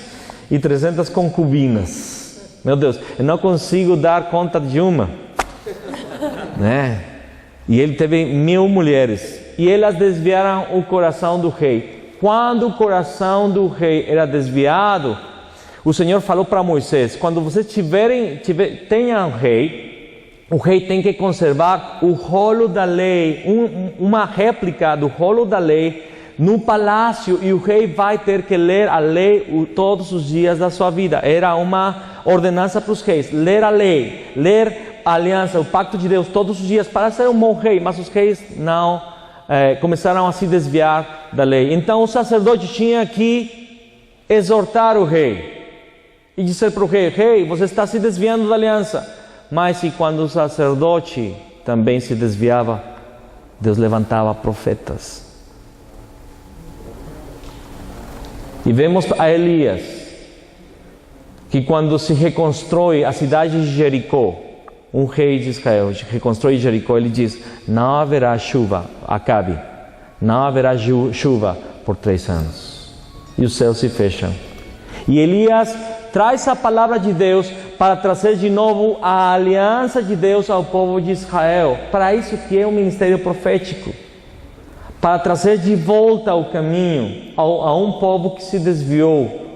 [SPEAKER 1] e 300 concubinas. Meu Deus, eu não consigo dar conta de uma, né? E ele teve 1000 mulheres e elas desviaram o coração do rei. Quando o coração do rei era desviado, o Senhor falou para Moisés: quando vocês tenham um rei, o rei tem que conservar o rolo da lei, uma réplica do rolo da lei no palácio, e o rei vai ter que ler a lei todos os dias da sua vida. Era uma ordenança para os reis, ler a lei, ler a aliança, o pacto de Deus todos os dias para ser um bom rei, mas os reis não começaram a se desviar da lei. Então o sacerdote tinha que exortar o rei e dizer para o rei: rei, você está se desviando da aliança. Mas e quando o sacerdote também se desviava, Deus levantava profetas. E vemos a Elias, que quando se reconstrói a cidade de Jericó, um rei de Israel reconstrói Jericó, ele diz: não haverá chuva, Acabe, não haverá chuva por 3 anos. E os céus se fecham. E Elias traz a palavra de Deus para trazer de novo a aliança de Deus ao povo de Israel. Para isso que é o ministério profético. Para trazer de volta o caminho a um povo que se desviou.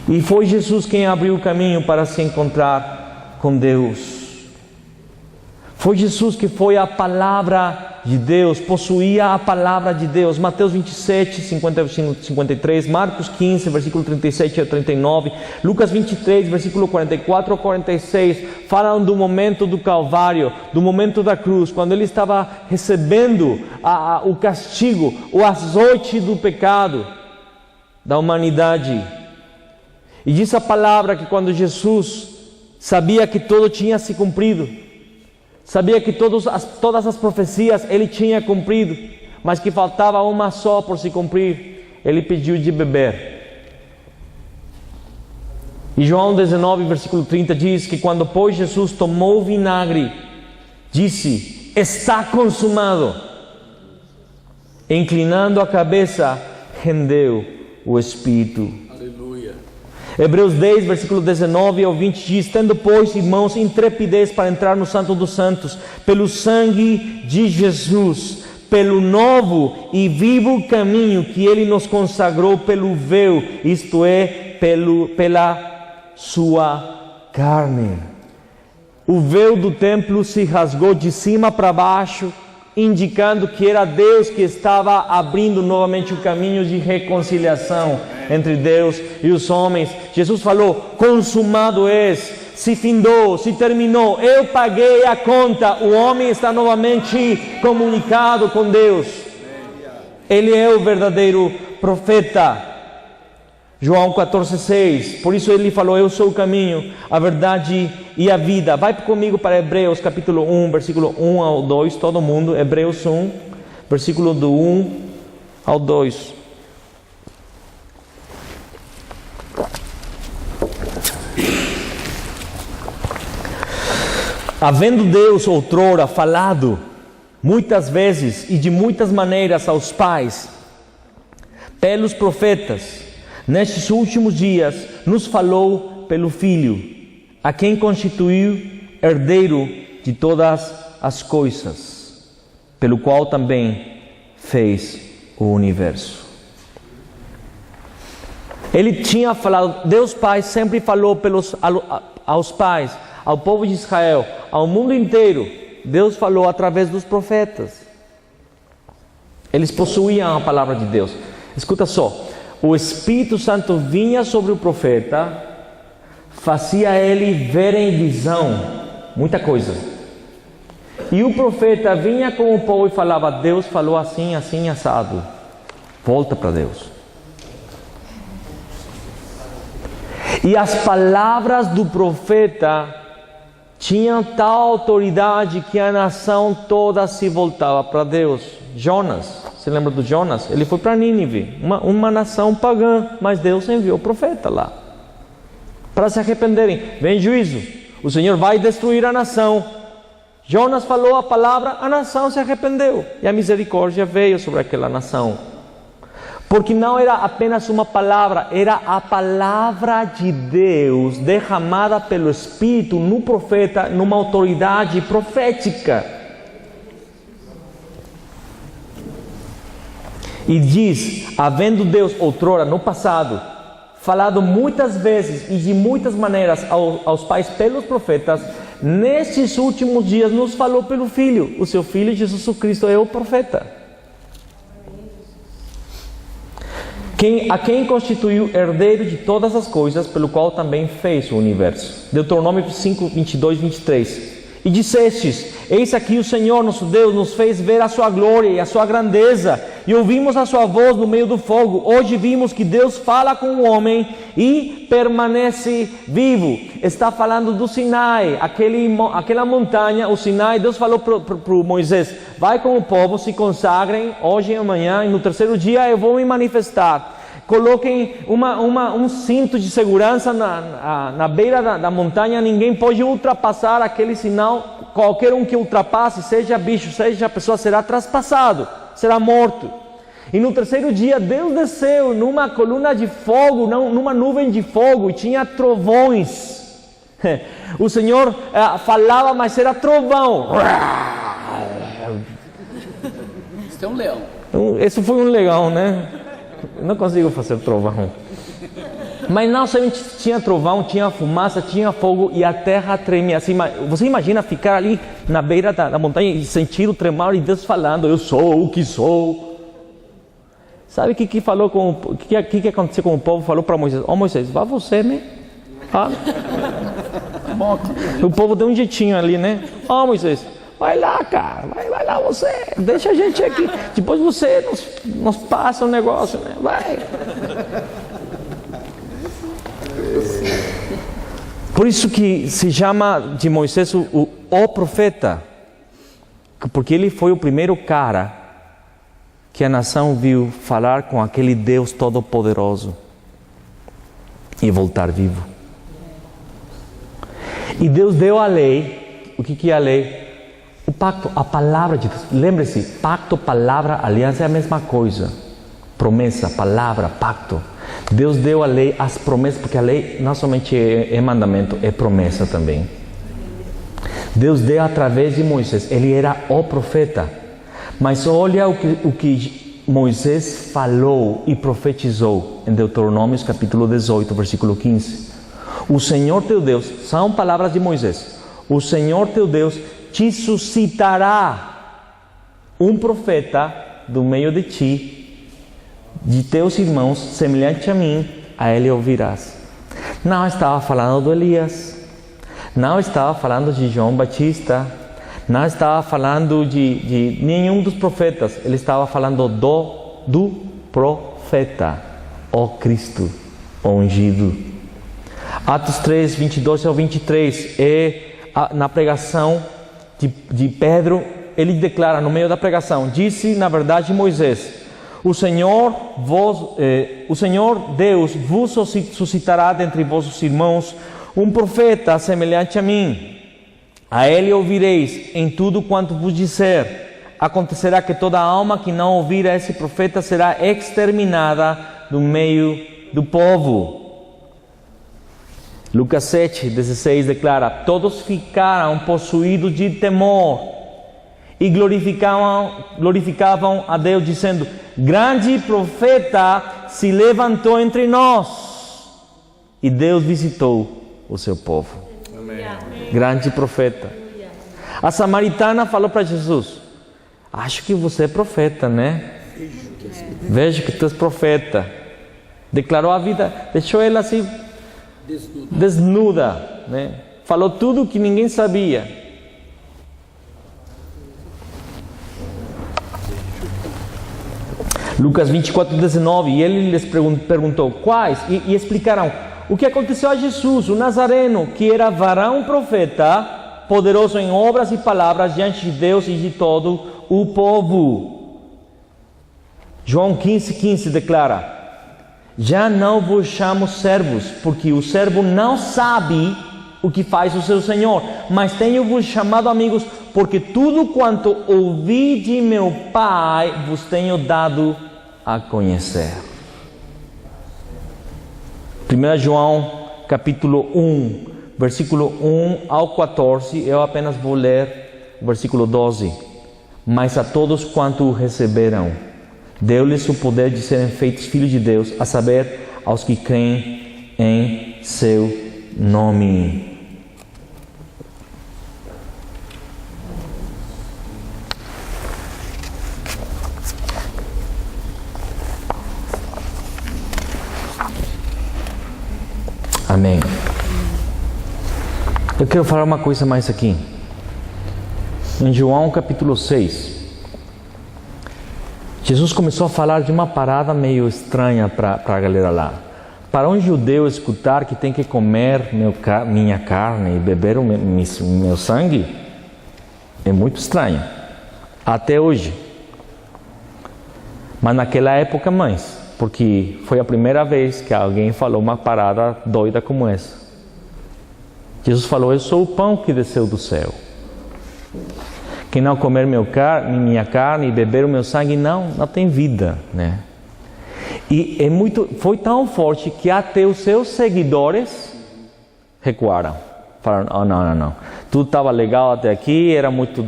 [SPEAKER 1] E foi Jesus quem abriu o caminho para se encontrar com Deus. Foi Jesus que foi a palavra de Deus, possuía a palavra de Deus. Mateus 27, 50, 53, Marcos 15, versículo 37 a 39, Lucas 23, versículo 44 a 46, falam do momento do Calvário, do momento da cruz, quando ele estava recebendo o castigo, o azoite do pecado da humanidade. E diz a palavra que quando Jesus sabia que tudo tinha se cumprido, sabia que todas as profecias ele tinha cumprido, mas que faltava uma só por se cumprir, ele pediu de beber. E João 19, versículo 30 diz que quando pois Jesus tomou o vinagre, disse: está consumado. Inclinando a cabeça, rendeu o Espírito. Hebreus 10, versículo 19 ao 20 diz: tendo pois, irmãos, intrepidez para entrar no Santo dos Santos, pelo sangue de Jesus, pelo novo e vivo caminho que Ele nos consagrou pelo véu, isto é, pela sua carne. O véu do templo se rasgou de cima para baixo, indicando que era Deus que estava abrindo novamente o caminho de reconciliação entre Deus e os homens. Jesus falou: consumado é, se findou, se terminou, eu paguei a conta. O homem está novamente comunicado com Deus. Ele é o verdadeiro profeta. João 14,6, por isso ele falou: eu sou o caminho, a verdade e a vida. Vai comigo para Hebreus capítulo 1, versículo 1 ao 2, todo mundo. Hebreus 1, versículo do 1 ao 2. Havendo Deus outrora falado muitas vezes e de muitas maneiras aos pais, pelos profetas, nestes últimos dias nos falou pelo Filho, a quem constituiu herdeiro de todas as coisas, pelo qual também fez o universo. Ele tinha falado, Deus Pai sempre falou aos pais, ao povo de Israel, ao mundo inteiro. Deus falou através dos profetas. Eles possuíam a palavra de Deus. Escuta só, o Espírito Santo vinha sobre o profeta, fazia ele ver em visão muita coisa. E o profeta vinha com o povo e falava, Deus falou assim, assim, assado. Volta para Deus. E as palavras do profeta tinham tal autoridade que a nação toda se voltava para Deus. Jonas, você lembra do Jonas? Ele foi para Nínive, uma nação pagã, mas Deus enviou o profeta lá para se arrependerem. Vem juízo, o Senhor vai destruir a nação. Jonas falou a palavra, a nação se arrependeu e a misericórdia veio sobre aquela nação. Porque não era apenas uma palavra, era a palavra de Deus derramada pelo Espírito no profeta, numa autoridade profética. E diz, havendo Deus outrora, no passado, falado muitas vezes e de muitas maneiras aos pais pelos profetas, nestes últimos dias nos falou pelo Filho. O seu Filho Jesus Cristo é o profeta. A quem constituiu herdeiro de todas as coisas, pelo qual também fez o universo. Deuteronômio 5, 22, 23. E dissestes, eis aqui o Senhor nosso Deus nos fez ver a sua glória e a sua grandeza, e ouvimos a sua voz no meio do fogo. Hoje vimos que Deus fala com o homem e permanece vivo. Está falando do Sinai, aquela montanha, o Sinai. Deus falou para Moisés, vai com o povo, se consagrem hoje e amanhã, e no terceiro dia eu vou me manifestar. Coloquem um cinto de segurança na beira da montanha, ninguém pode ultrapassar aquele sinal. Qualquer um que ultrapasse, seja bicho, seja pessoa, será traspassado, será morto. E no terceiro dia Deus desceu numa coluna de fogo, numa nuvem de fogo, e tinha trovões. O Senhor falava, mas era trovão.
[SPEAKER 2] Isso é um leão.
[SPEAKER 1] Esse foi um leão, né? Eu não consigo fazer trovão. Mas não somente tinha trovão, tinha fumaça, tinha fogo e a terra tremia. Assim, você imagina ficar ali na beira da montanha e sentir o tremor e Deus falando, eu sou o que sou. Sabe o que falou o que aconteceu com o povo? Falou para Moisés, Moisés, vá você, né? O povo deu um jeitinho ali, né? Moisés, vai lá, cara, vai lá você, deixa a gente aqui, depois você nos passa o negócio, né? Vai. Por isso que se chama de Moisés o profeta, porque ele foi o primeiro cara que a nação viu falar com aquele Deus todo-poderoso e voltar vivo. E Deus deu a lei. O que é a lei? O pacto, a palavra de Deus. Lembre-se, pacto, palavra, aliança é a mesma coisa. Promessa, palavra, pacto. Deus deu a lei, as promessas, porque a lei não somente é mandamento, é promessa também. Deus deu através de Moisés, ele era o profeta. Mas olha o que Moisés falou e profetizou em Deuteronômio capítulo 18, versículo 15. O Senhor teu Deus, são palavras de Moisés, o Senhor teu Deus te suscitará um profeta do meio de ti, de teus irmãos, semelhante a mim, a ele ouvirás. Não estava falando do Elias, não estava falando de João Batista, não estava falando de nenhum dos profetas, ele estava falando do profeta, o Cristo, o ungido. Atos 3, 22 ao 23, na pregação de Pedro, ele declara no meio da pregação, disse na verdade Moisés, o Senhor Deus vos suscitará dentre vossos irmãos um profeta semelhante a mim, A ele ouvireis em tudo quanto vos disser. Acontecerá que toda alma que não ouvir a esse profeta será exterminada do meio do povo. Lucas 7:16 declara: todos ficaram possuídos de temor e glorificavam a Deus, dizendo: grande profeta se levantou entre nós. E Deus visitou o seu povo. Amém. Grande profeta. A samaritana falou para Jesus: acho que você é profeta, né? Vejo que tu és profeta. Declarou a vida, deixou ela assim desnuda, né? Falou tudo que ninguém sabia. Lucas 24:19, e ele lhes perguntou quais, e explicaram o que aconteceu a Jesus, o Nazareno, que era varão profeta, poderoso em obras e palavras diante de Deus e de todo o povo. João 15:15 declara: já não vos chamo servos, porque o servo não sabe o que faz o seu senhor, mas tenho-vos chamado amigos, porque tudo quanto ouvi de meu Pai vos tenho dado a conhecer. 1 João capítulo 1, versículo 1 ao 14, eu apenas vou ler o versículo 12. Mas a todos quanto o receberam, deu-lhes o poder de serem feitos filhos de Deus, a saber, aos que creem em seu nome. Amém. Eu quero falar uma coisa mais aqui. Em João capítulo 6, Jesus começou a falar de uma parada meio estranha para a galera lá. Para um judeu escutar que tem que comer minha carne e beber o meu sangue, é muito estranho. Até hoje. Mas naquela época mais. Porque foi a primeira vez que alguém falou uma parada doida como essa. Jesus falou: eu sou o pão que desceu do céu. Quem não comer minha carne e beber o meu sangue não tem vida, né? E foi tão forte que até os seus seguidores recuaram. Falaram: oh, não. Tudo estava legal até aqui, era muito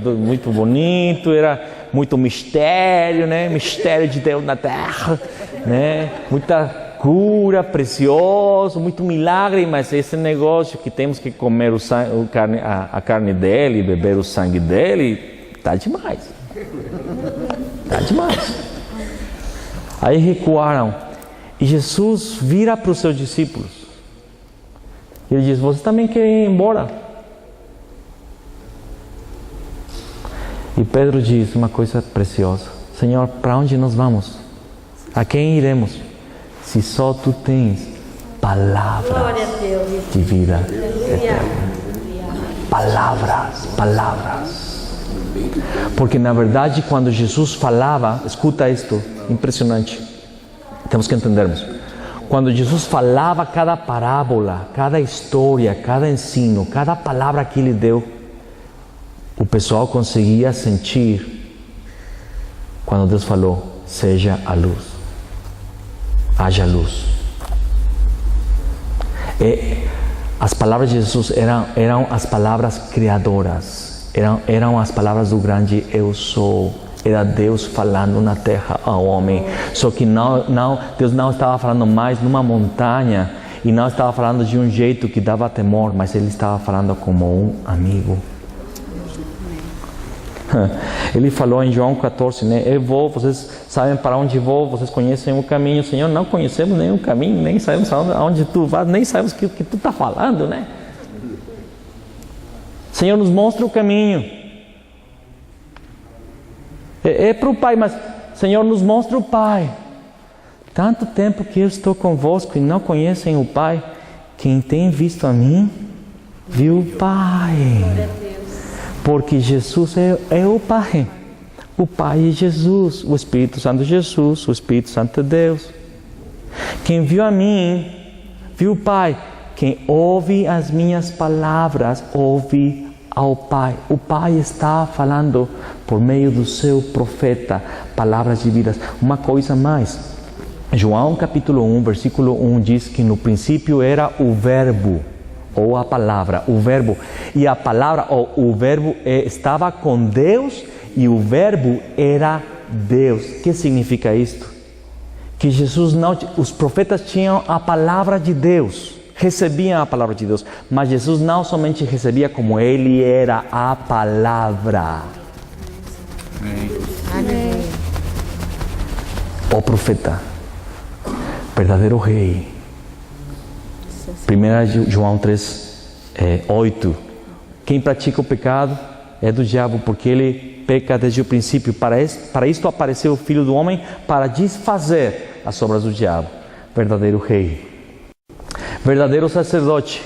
[SPEAKER 1] bonito, era muito mistério, né? Mistério de Deus na terra, né? Muita cura, precioso, muito milagre, mas esse negócio que temos que comer a carne dele e beber o sangue dele, tá demais. Tá demais. Aí recuaram. E Jesus vira para os seus discípulos. Ele diz: você também quer ir embora? E Pedro diz uma coisa preciosa: Senhor, para onde nós vamos? A quem iremos? Se só tu tens palavras de vida eterna. Palavras. Porque na verdade quando Jesus falava, escuta isto, impressionante. Temos que entendermos. Quando Jesus falava cada parábola, cada história, cada ensino, cada palavra que ele deu, o pessoal conseguia sentir quando Deus falou: seja a luz, haja luz. As palavras de Jesus eram as palavras criadoras, eram as palavras do grande eu sou. Era Deus falando na terra ao homem. Só que Deus não estava falando mais numa montanha e não estava falando de um jeito que dava temor, mas Ele estava falando como um amigo. Ele falou em João 14, né? Eu vou, vocês sabem para onde vou, vocês conhecem o caminho. Senhor, não conhecemos nenhum caminho, nem sabemos aonde tu vas, nem sabemos o que tu está falando, né? Senhor, nos mostra o caminho. É para o Pai, mas Senhor, nos mostra o Pai. Tanto tempo que eu estou convosco e não conhecem o Pai. Quem tem visto a mim, viu o Pai. Porque Jesus é o Pai. O Pai é Jesus, o Espírito Santo é Jesus, o Espírito Santo é Deus. Quem viu a mim, viu o Pai. Quem ouve as minhas palavras, ouve ao Pai. O Pai está falando por meio do seu profeta palavras de vida. Uma coisa mais, João capítulo 1, versículo 1 diz que no princípio era o verbo, ou a palavra, o verbo. E a palavra, ou o verbo estava com Deus e o verbo era Deus. O que significa isto? Que Jesus não, os profetas tinham a palavra de Deus, recebiam a palavra de Deus, mas Jesus não somente recebia, como Ele era a palavra.
[SPEAKER 3] Amém.
[SPEAKER 1] O profeta, verdadeiro rei. 1 João 3:8. Quem pratica o pecado é do diabo, porque ele peca desde o princípio. Para isto apareceu o Filho do Homem, para desfazer as obras do diabo. Verdadeiro rei, verdadeiro sacerdote.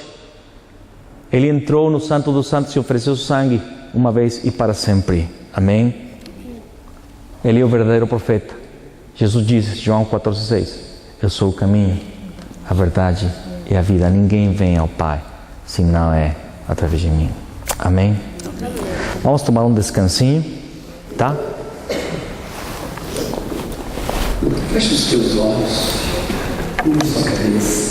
[SPEAKER 1] Ele entrou no Santo dos Santos e ofereceu sangue uma vez e para sempre. Amém? Ele é o verdadeiro profeta. Jesus disse, João 14:6, eu sou o caminho, a verdade e a vida. Ninguém vem ao Pai se não é através de mim. Amém? Vamos tomar um descansinho, tá?
[SPEAKER 2] Feche os teus olhos, curva sua cabeça.